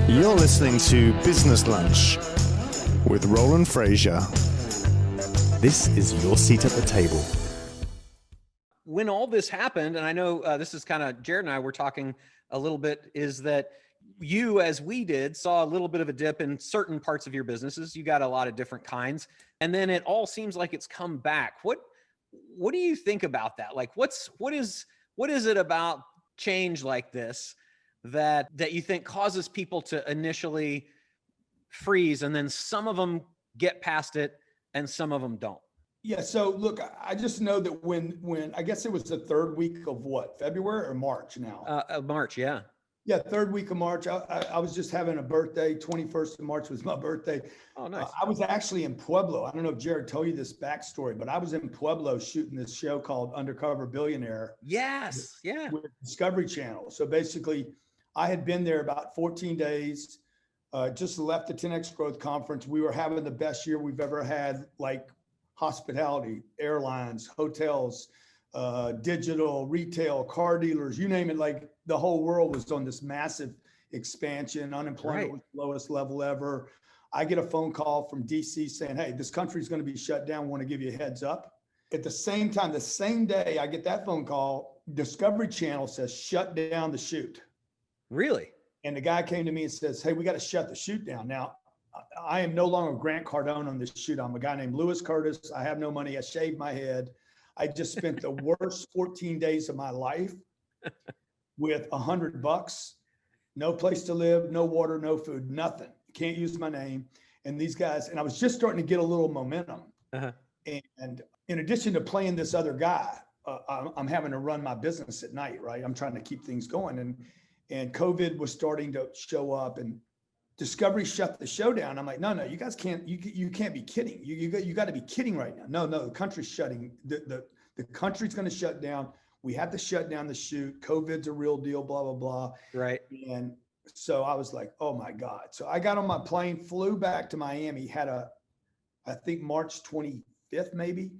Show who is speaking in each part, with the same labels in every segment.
Speaker 1: You're listening to Business Lunch with Roland Frasier. This is your seat at the table.
Speaker 2: When all this happened, and I know this is kind of, Jared and I were talking a little bit, is that you, as we did, saw a little bit of a dip in certain parts of your businesses. You got a lot of different kinds. And then it all seems like it's come back. What do you think about that? Like, what is it about change like this that you think causes people to initially freeze, and then some of them get past it and some of them don't?
Speaker 3: Yeah. So look, I just know that when I guess it was the third week of what, February or March now?
Speaker 2: March. Yeah.
Speaker 3: Yeah. Third week of March. I was just having a birthday. 21st of March was my birthday.
Speaker 2: Oh, nice.
Speaker 3: I was actually in Pueblo. I don't know if Jared told you this backstory, but I was in Pueblo shooting this show called Undercover Billionaire.
Speaker 2: Yes. Yeah.
Speaker 3: With Discovery Channel. So basically I had been there about 14 days, just left the 10X Growth Conference. We were having the best year we've ever had, like hospitality, airlines, hotels, digital, retail, car dealers, you name it. Like the whole world was on this massive expansion. Unemployment was the lowest level ever. I get a phone call from DC saying, hey, this country's going to be shut down. Want to give you a heads up. At the same time, the same day I get that phone call, Discovery Channel says, shut down the shoot.
Speaker 2: Really?
Speaker 3: And the guy came to me and says, hey, we got to shut the shoot down. Now, I am no longer Grant Cardone on this shoot. I'm a guy named Louis Curtis. I have no money. I shaved my head. I just spent the worst 14 days of my life with $100, no place to live, no water, no food, nothing. Can't use my name. And these guys, and I was just starting to get a little momentum. Uh-huh. And in addition to playing this other guy, I'm having to run my business at night, right? I'm trying to keep things going. And COVID was starting to show up, and Discovery shut the show down. I'm like, no, you guys can't, you can't be kidding. You got to be kidding right now. No, the country's shutting. The country's going to shut down. We have to shut down the shoot. COVID's a real deal, blah, blah, blah.
Speaker 2: Right.
Speaker 3: And so I was like, oh my God. So I got on my plane, flew back to Miami, had I think March 25th, maybe,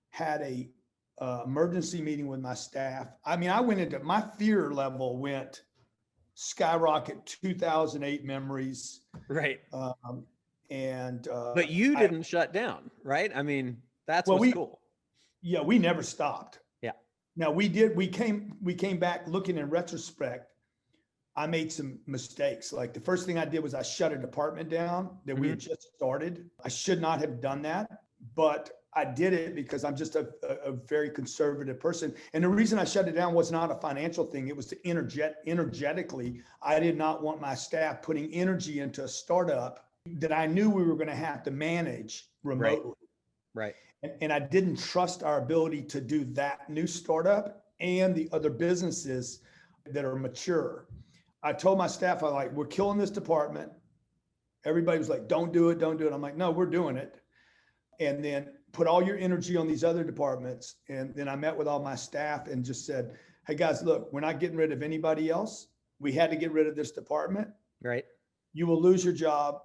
Speaker 3: had a emergency meeting with my staff. I mean, I went into, my fear level went skyrocket, 2008 memories.
Speaker 2: Right.
Speaker 3: But
Speaker 2: you didn't shut down, right? I mean, that's what's cool.
Speaker 3: Yeah, we never stopped.
Speaker 2: Yeah.
Speaker 3: Now we came back looking in retrospect. I made some mistakes. Like the first thing I did was I shut a department down that we had just started. I should not have done that, but I did it because I'm just a very conservative person. And the reason I shut it down was not a financial thing. It was to energetically. I did not want my staff putting energy into a startup that I knew we were going to have to manage remotely.
Speaker 2: Right.
Speaker 3: And I didn't trust our ability to do that new startup and the other businesses that are mature. I told my staff, we're killing this department. Everybody was like, don't do it. I'm like, no, we're doing it. And then put all your energy on these other departments. And then I met with all my staff and just said, hey guys, look, we're not getting rid of anybody else. We had to get rid of this department.
Speaker 2: Right.
Speaker 3: You will lose your job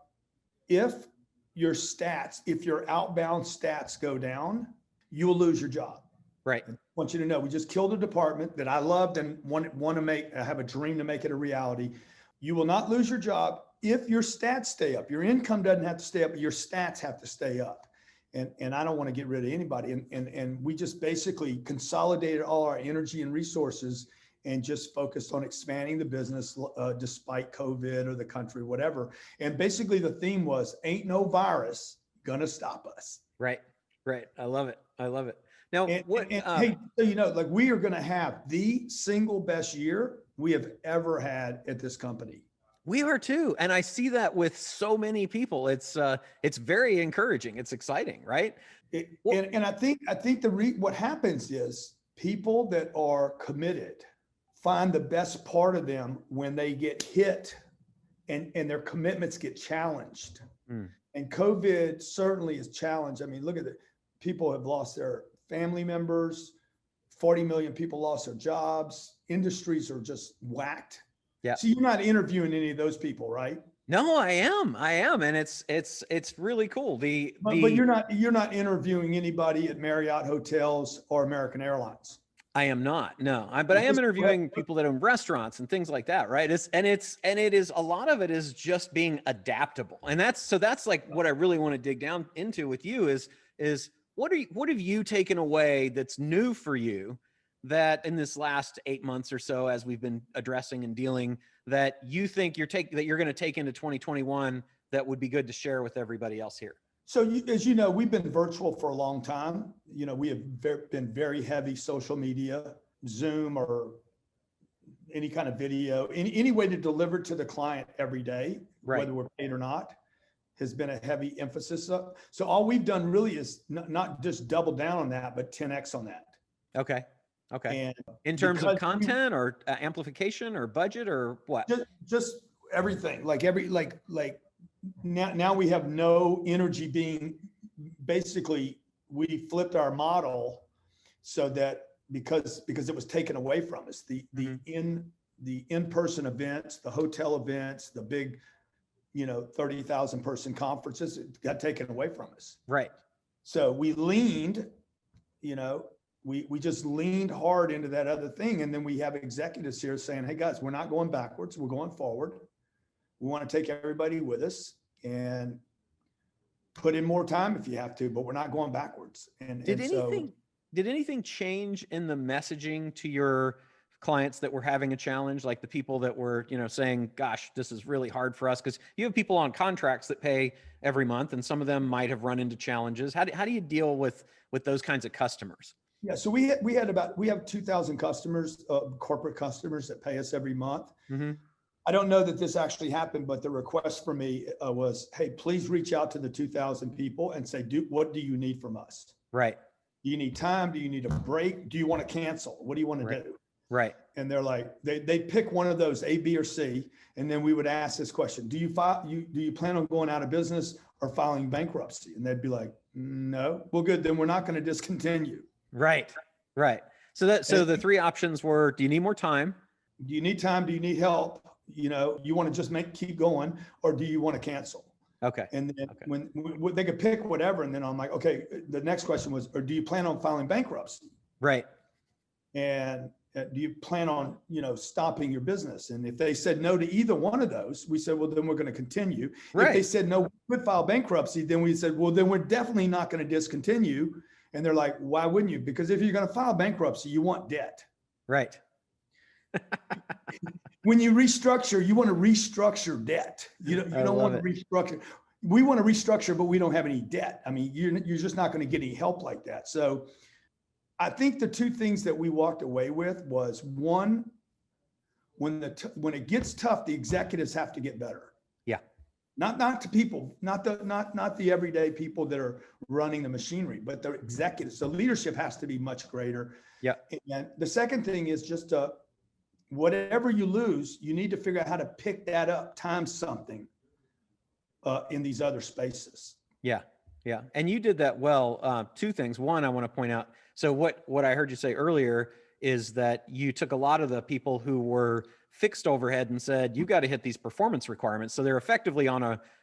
Speaker 3: if your outbound stats go down, you will lose your job.
Speaker 2: Right.
Speaker 3: I want you to know, we just killed a department that I loved and want to I have a dream to make it a reality. You will not lose your job if your stats stay up. Your income doesn't have to stay up, but your stats have to stay up. And I don't want to get rid of anybody. And we just basically consolidated all our energy and resources and just focused on expanding the business despite COVID or the country, whatever. And basically the theme was, ain't no virus gonna stop us.
Speaker 2: Right. I love it. Now,
Speaker 3: hey, so we are gonna have the single best year we have ever had at this company.
Speaker 2: We are too. And I see that with so many people. It's very encouraging. It's exciting, right?
Speaker 3: And I think what happens is people that are committed find the best part of them when they get hit and their commitments get challenged. And COVID certainly is challenged. I mean, look at it. People have lost their family members. 40 million people lost their jobs. Industries are just whacked.
Speaker 2: Yeah.
Speaker 3: So you're not interviewing any of those people, right?
Speaker 2: No, I am. And it's really cool.
Speaker 3: But you're not interviewing anybody at Marriott Hotels or American Airlines.
Speaker 2: I am not. No, but I am interviewing people that own restaurants and things like that, right? It is a lot of it is just being adaptable, and that's like what I really want to dig down into with you is what have you taken away that's new for you that in this last 8 months or so, as we've been addressing and dealing, that you think you're going to take into 2021 that would be good to share with everybody else here.
Speaker 3: So as you know, we've been virtual for a long time. We have been very heavy social media, Zoom or any kind of video, any way to deliver to the client every day,
Speaker 2: right,
Speaker 3: whether we're paid or not, has been a heavy emphasis. So all we've done really is not just double down on that, but 10X on that.
Speaker 2: Okay. And in terms of content or amplification or budget or what?
Speaker 3: Just everything, now we have no energy being, basically we flipped our model so that because it was taken away from us, the in-person events, the hotel events, the big 30,000 person conferences, it got taken away from us.
Speaker 2: Right.
Speaker 3: So we leaned, we just leaned hard into that other thing. And then we have executives here saying, hey guys, we're not going backwards, we're going forward. We want to take everybody with us and put in more time if you have to, but we're not going backwards.
Speaker 2: Did anything change in the messaging to your clients that were having a challenge, like the people that were, saying, gosh, this is really hard for us? Because you have people on contracts that pay every month, and some of them might have run into challenges. How do you deal with those kinds of customers?
Speaker 3: Yeah, so we have 2,000 customers, corporate customers that pay us every month.
Speaker 2: Mm-hmm.
Speaker 3: I don't know that this actually happened, but the request for me was, hey, please reach out to the 2,000 people and say, what do you need from us?
Speaker 2: Right.
Speaker 3: Do you need time? Do you need a break? Do you want to cancel? What do you want to do?
Speaker 2: Right.
Speaker 3: And they're like, they pick one of those, A, B, or C. And then we would ask this question: do you plan on going out of business or filing bankruptcy? And they'd be like, no. Well, good. Then we're not going to discontinue.
Speaker 2: Right. So the three options were: do you need more time?
Speaker 3: Do you need time? Do you need help? You want to just keep going, or do you want to cancel?
Speaker 2: Okay.
Speaker 3: And then when they could pick whatever, and then I'm like, okay, the next question was, or do you plan on filing bankruptcy?
Speaker 2: Right.
Speaker 3: And do you plan on, stopping your business? And if they said no to either one of those, we said, well, then we're going to continue.
Speaker 2: Right.
Speaker 3: If they said no, we would file bankruptcy, then we said, well, then we're definitely not going to discontinue. And they're like, why wouldn't you? Because if you're going to file bankruptcy, you want debt.
Speaker 2: Right.
Speaker 3: When you restructure, you want to restructure debt. You don't want to restructure. We want to restructure, but we don't have any debt. I mean, you're just not going to get any help like that. So I think the two things that we walked away with was, one, when it gets tough, the executives have to get better.
Speaker 2: Yeah.
Speaker 3: Not to people, not the everyday people that are running the machinery, but the executives. The leadership has to be much greater.
Speaker 2: Yeah.
Speaker 3: And the second thing is just whatever you lose, you need to figure out how to pick that up times something in these other spaces.
Speaker 2: Yeah. And you did that well. Two things. One, I want to point out. So what I heard you say earlier is that you took a lot of the people who were fixed overhead and said, you got to hit these performance requirements. So they're effectively on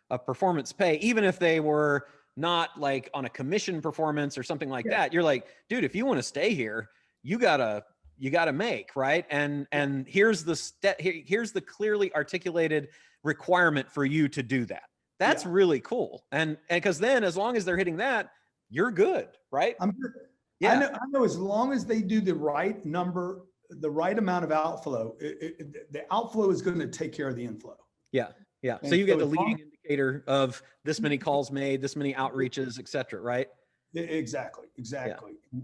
Speaker 2: a performance pay, even if they were not like on a commission performance or something like that. You're like, dude, if you want to stay here, you gotta make, right? And here's the clearly articulated requirement for you to do that. That's really cool. And because then as long as they're hitting that, you're good, right?
Speaker 3: I'm good.
Speaker 2: Yeah.
Speaker 3: I know as long as they do the right number, the right amount of outflow, the outflow is going to take care of the inflow.
Speaker 2: Yeah. So you get the leading indicator of this many calls made, this many outreaches, et cetera, right?
Speaker 3: Exactly. Yeah.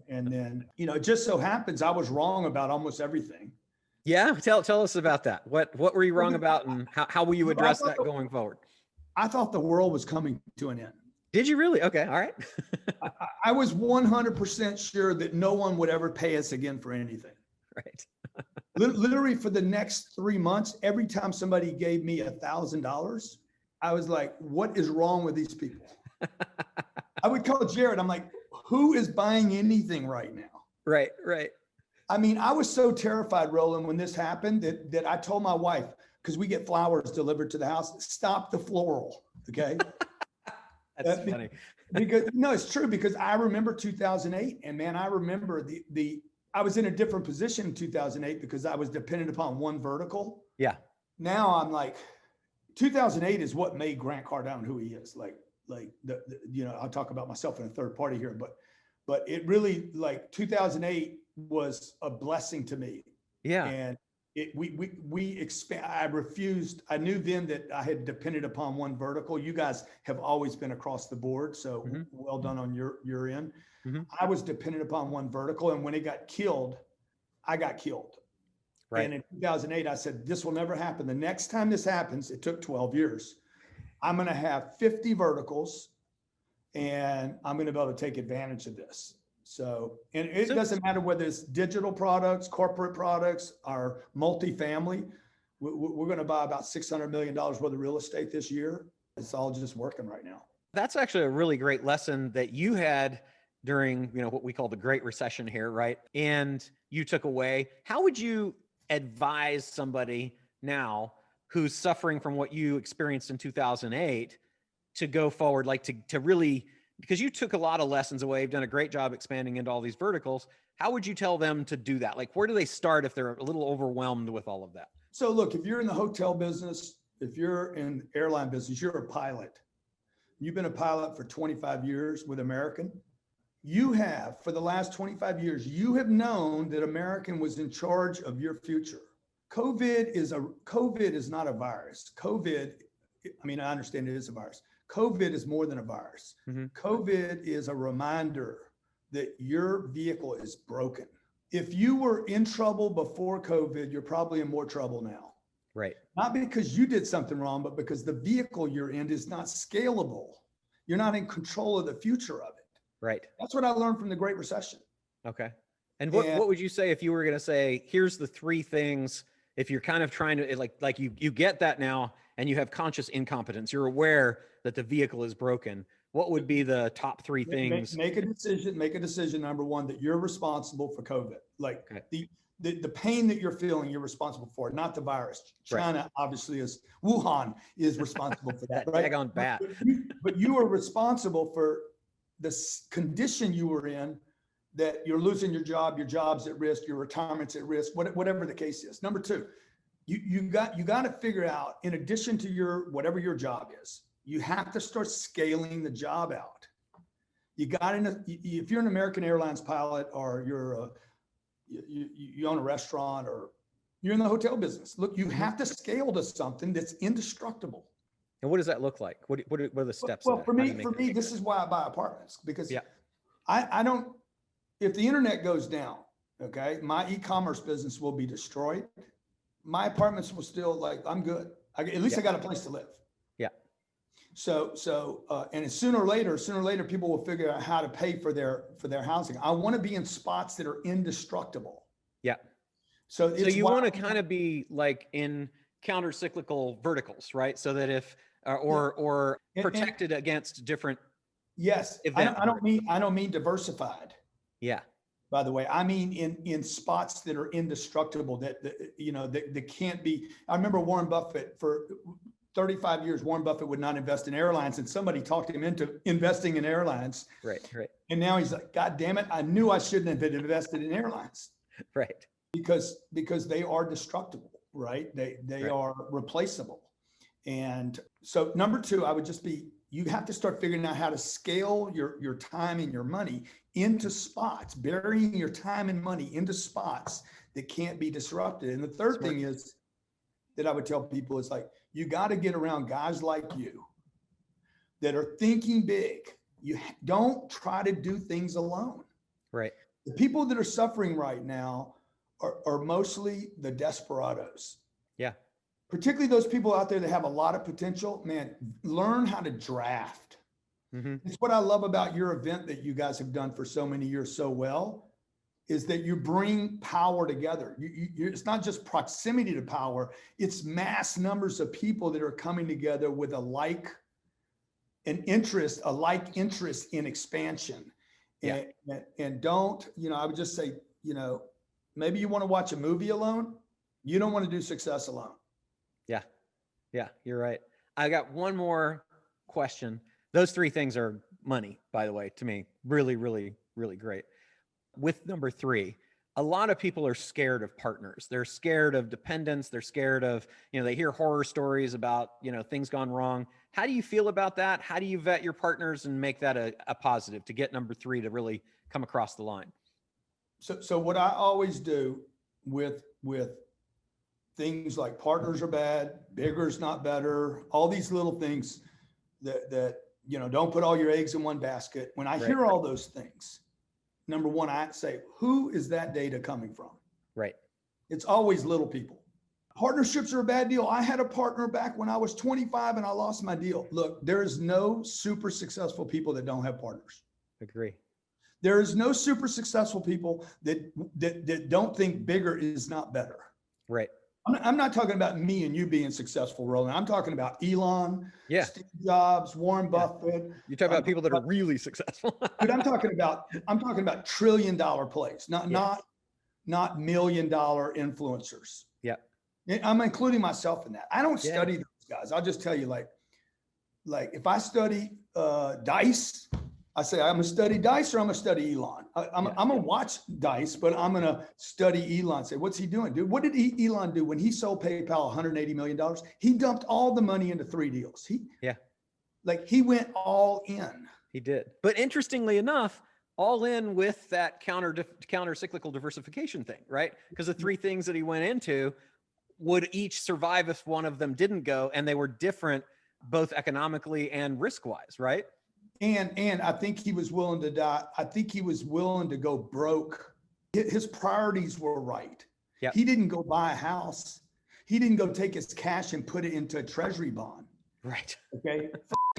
Speaker 3: And then, it just so happens I was wrong about almost everything.
Speaker 2: Yeah. Tell us about that. What were you wrong about, and how will you address that going forward?
Speaker 3: I thought the world was coming to an end.
Speaker 2: Did you really? Okay. All right.
Speaker 3: I was 100% sure that no one would ever pay us again for anything.
Speaker 2: Right.
Speaker 3: Literally for the next 3 months, every time somebody gave me $1,000, I was like, what is wrong with these people? I would call Jared. I'm like, who is buying anything right now?
Speaker 2: Right.
Speaker 3: I mean, I was so terrified, Roland, when this happened that I told my wife, because we get flowers delivered to the house, stop the floral. Okay.
Speaker 2: That's funny.
Speaker 3: Because no, it's true, because I remember 2008, and man, I remember I was in a different position in 2008 because I was dependent upon one vertical.
Speaker 2: Yeah.
Speaker 3: Now I'm like, 2008 is what made Grant Cardone who he is. Like I'll talk about myself in a third party here, but it really, like, 2008 was a blessing to me.
Speaker 2: Yeah.
Speaker 3: And we expand. I knew then that I had depended upon one vertical. You guys have always been across the board. So well done on your end. I was dependent upon one vertical. And when it got killed, I got killed.
Speaker 2: Right.
Speaker 3: And in 2008, I said, this will never happen. The next time this happens, it took 12 years. I'm going to have 50 verticals and I'm going to be able to take advantage of this. So, and it doesn't matter whether it's digital products, corporate products, or multifamily. We're going to buy about $600 million worth of real estate this year. It's all just working right now.
Speaker 2: That's actually a really great lesson that you had during, what we call the Great Recession here, right? And you took away. How would you advise somebody now who's suffering from what you experienced in 2008 to go forward, like to really, because you took a lot of lessons away, you've done a great job expanding into all these verticals. How would you tell them to do that? Like, where do they start if they're a little overwhelmed with all of that?
Speaker 3: So look, if you're in the hotel business, if you're in the airline business, you're a pilot. You've been a pilot for 25 years with American. You have, for the last 25 years, you have known that American was in charge of your future. COVID is not a virus. I understand it is a virus. COVID is more than a virus. COVID is a reminder that your vehicle is broken. If you were in trouble before COVID, you're probably in more trouble now.
Speaker 2: Right.
Speaker 3: Not because you did something wrong, but because the vehicle you're in is not scalable. You're not in control of the future of it.
Speaker 2: Right.
Speaker 3: That's what I learned from the Great Recession.
Speaker 2: Okay. And what would you say if you were going to say, here's the three things, if you're kind of trying to like you get that now and you have conscious incompetence, you're aware that the vehicle is broken. What would be the top three things?
Speaker 3: Make a decision. Number one, that you're responsible for COVID. Like the pain that you're feeling, you're responsible for, not the virus. China obviously Wuhan is responsible for that. Right?
Speaker 2: Daggone bat.
Speaker 3: But you are responsible for the condition you were in, that you're losing your job, your job's at risk, your retirement's at risk, whatever the case is. Number two, you got to figure out, in addition to whatever your job is, you have to start scaling the job out. If you're an American Airlines pilot, or you own a restaurant, or you're in the hotel business, look, you have to scale to something that's indestructible.
Speaker 2: And what does that look like? What are the steps?
Speaker 3: Well, for me, this is why I buy apartments, because I don't, if the internet goes down, okay, my e-commerce business will be destroyed. My apartments will still, I'm good. At least I got a place to live. Yeah. So, and sooner or later, people will figure out how to pay for their housing. I want to be in spots that are indestructible. Yeah. So
Speaker 2: you want to kind of be like in counter-cyclical verticals, right? So that if, or protected against different.
Speaker 3: Yes. I don't mean diversified. Yeah. By the way, I mean in spots that are indestructible, that can't be. I remember Warren Buffett, for 35 years, Warren Buffett would not invest in airlines, and somebody talked him into investing in airlines. Right. And now he's like, God damn it, I knew I shouldn't have been invested in airlines. Right. Because they are destructible, right? They are replaceable. And so number two, I would just be, you have to start figuring out how to scale your time and your money into spots, burying your time and money into spots that can't be disrupted. And the third thing is that I would tell people is, like, you got to get around guys like you that are thinking big. You don't try to do things alone. Right. The people that are suffering right now are mostly the desperados. Yeah. Particularly those people out there that have a lot of potential. Man, learn how to draft. It's what I love about your event that you guys have done for so many years so well, is that you bring power together. It's not just proximity to power, it's mass numbers of people that are coming together with a like interest in expansion. And don't, I would just say, maybe you want to watch a movie alone. You don't want to do success alone. Yeah, you're right. I got one more question. Those three things are money, by the way, to me. Really, really, really great. With number three,
Speaker 2: a lot of people are scared of partners. They're scared of dependence. They're scared of, they hear horror stories about, things gone wrong. How do you feel about that? How do you vet your partners and make that a positive to get number 3 to really come across the line?
Speaker 3: So what I always do with things like partners are bad, bigger is not better, all these little things that don't put all your eggs in one basket. When I hear all those things, number one, I say, who is that data coming from?
Speaker 2: Right.
Speaker 3: It's always little people. Partnerships are a bad deal. I had a partner back when I was 25 and I lost my deal. Look, there is no super successful people that don't have partners.
Speaker 2: Agree.
Speaker 3: There is no super successful people that don't think bigger is not better.
Speaker 2: Right.
Speaker 3: I'm not talking about me and you being succcil, Roland. I'm talking about Elon, Steve Jobs, Warren Buffett.
Speaker 2: You talk about people that are really successful.
Speaker 3: Dude, I'm talking about $1 trillion plays, not $1 million influencers.
Speaker 2: Yeah.
Speaker 3: I'm including myself in that. I don't study those guys. I'll just tell you, like if I study Dice, I say I'm gonna study Dice or I'm gonna study Elon. I'm gonna watch Dice, but I'm gonna study Elon. Say, what's he doing, dude? What did Elon do when he sold PayPal $180 million? He dumped all the money into 3 deals. He went all in.
Speaker 2: He did. But interestingly enough, all in with that counter cyclical diversification thing, right? Because the 3 things that he went into would each survive if one of them didn't go, and they were different both economically and risk-wise, right?
Speaker 3: And I think he was willing to die. I think he was willing to go broke. His priorities were right.
Speaker 2: Yep.
Speaker 3: He didn't go buy a house. He didn't go take his cash and put it into a treasury bond.
Speaker 2: Right.
Speaker 3: Okay.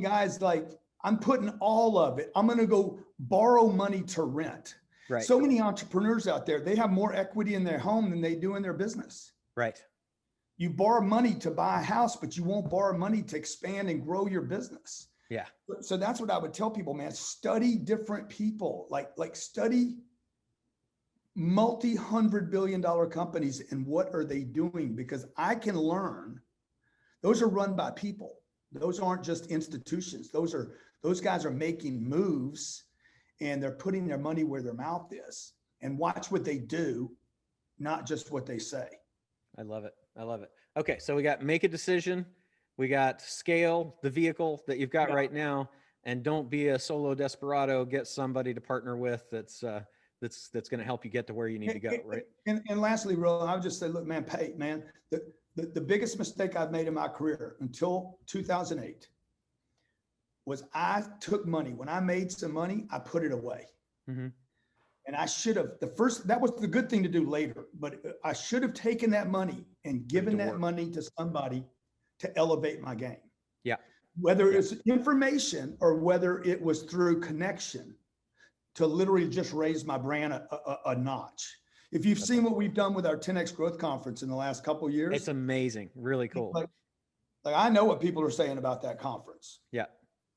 Speaker 3: Guys, like, I'm putting all of it. I'm going to go borrow money to rent.
Speaker 2: Right.
Speaker 3: So many entrepreneurs out there, they have more equity in their home than they do in their business.
Speaker 2: Right.
Speaker 3: You borrow money to buy a house, but you won't borrow money to expand and grow your business.
Speaker 2: Yeah.
Speaker 3: So that's what I would tell people, man. Study different people, like study multi-$100 billion companies and what are they doing? Because I can learn. Those are run by people. Those aren't just institutions. Those guys are making moves and they're putting their money where their mouth is, and watch what they do, not just what they say.
Speaker 2: I love it. I love it. Okay. So we got make a decision. We got scale the vehicle that you've got right now, and don't be a solo desperado. Get somebody to partner with that's going to help you get to where you need to go. Right.
Speaker 3: And lastly, Roland, I would just say, look, man, the biggest mistake I've made in my career until 2008 was I took money. When I made some money, I put it away.
Speaker 2: Mm-hmm.
Speaker 3: And I should have, that was the good thing to do later, but I should have taken that money and given that money to somebody to elevate my game.
Speaker 2: Yeah.
Speaker 3: Whether it's information or whether it was through connection to literally just raise my brand a notch. If you've seen what we've done with our 10X growth conference in the last couple of years,
Speaker 2: it's amazing. Really cool.
Speaker 3: Like I know what people are saying about that conference.
Speaker 2: Yeah.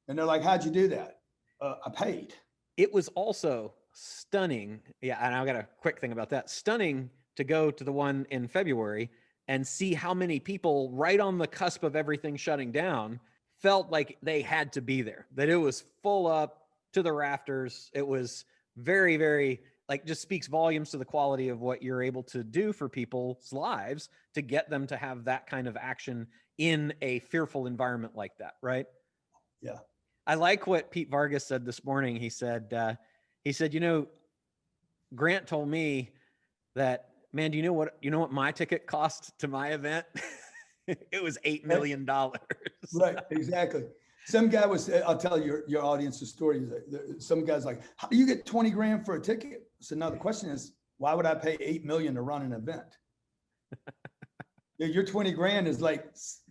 Speaker 3: And they're like, how'd you do that? I paid.
Speaker 2: It was also stunning. Yeah. And I got a quick thing about that. Stunning to go to the one in February and see how many people right on the cusp of everything shutting down felt like they had to be there, that it was full up to the rafters. It was very, very, like, just speaks volumes to the quality of what you're able to do for people's lives to get them to have that kind of action in a fearful environment like that. Right.
Speaker 3: Yeah.
Speaker 2: I like what Pete Vargas said this morning. He said, Grant told me that, man, do you know what my ticket cost to my event? It was $8 million.
Speaker 3: Right, exactly. Some guy I'll tell your audience a story. Some guy's like, how do you get 20 grand for a ticket? So now the question is, why would I pay 8 million to run an event? Your 20 grand is like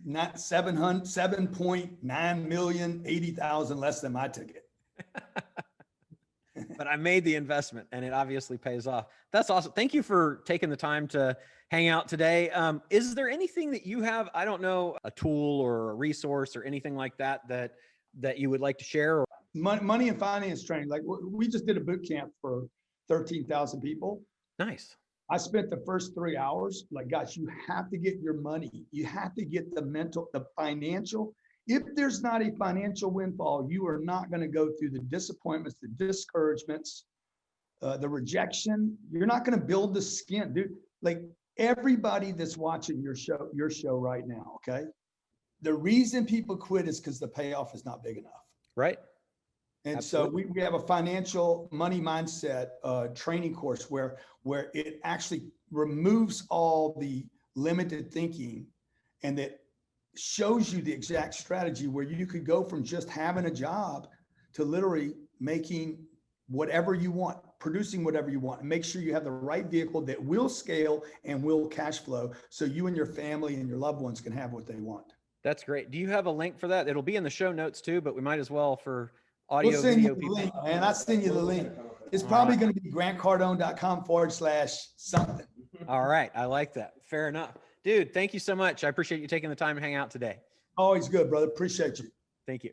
Speaker 3: not 7.9 million, 80,000 less than my ticket.
Speaker 2: But I made the investment and it obviously pays off. That's awesome. Thank you for taking the time to hang out today. Is there anything that you have, I don't know, a tool or a resource or anything like that you would like to share?
Speaker 3: Money and finance training. Like, we just did a boot camp for 13,000 people.
Speaker 2: Nice.
Speaker 3: I spent the first 3 hours, like, gosh, you have to get your money. You have to get the mental, the financial. If there's not a financial windfall, you are not going to go through the disappointments, the discouragements the rejection. You're not going to build the skin, dude. Like everybody that's watching your show right now, okay? The reason people quit is because the payoff is not big enough.
Speaker 2: Right.
Speaker 3: And
Speaker 2: Absolutely.
Speaker 3: so we have a financial money mindset training course where it actually removes all the limited thinking, and that shows you the exact strategy where you could go from just having a job to literally making whatever you want, producing whatever you want, and make sure you have the right vehicle that will scale and will cash flow so you and your family and your loved ones can have what they want.
Speaker 2: That's great. Do you have a link for that? It'll be in the show notes too, but we might as well for audio,
Speaker 3: We'll send
Speaker 2: video
Speaker 3: you the
Speaker 2: people.
Speaker 3: link, man. I'll send you the link. It's probably going to be grantcardone.com/something.
Speaker 2: All right. I like that. Fair enough. Dude, thank you so much. I appreciate you taking the time to hang out today.
Speaker 3: Always good, brother. Appreciate you.
Speaker 2: Thank you.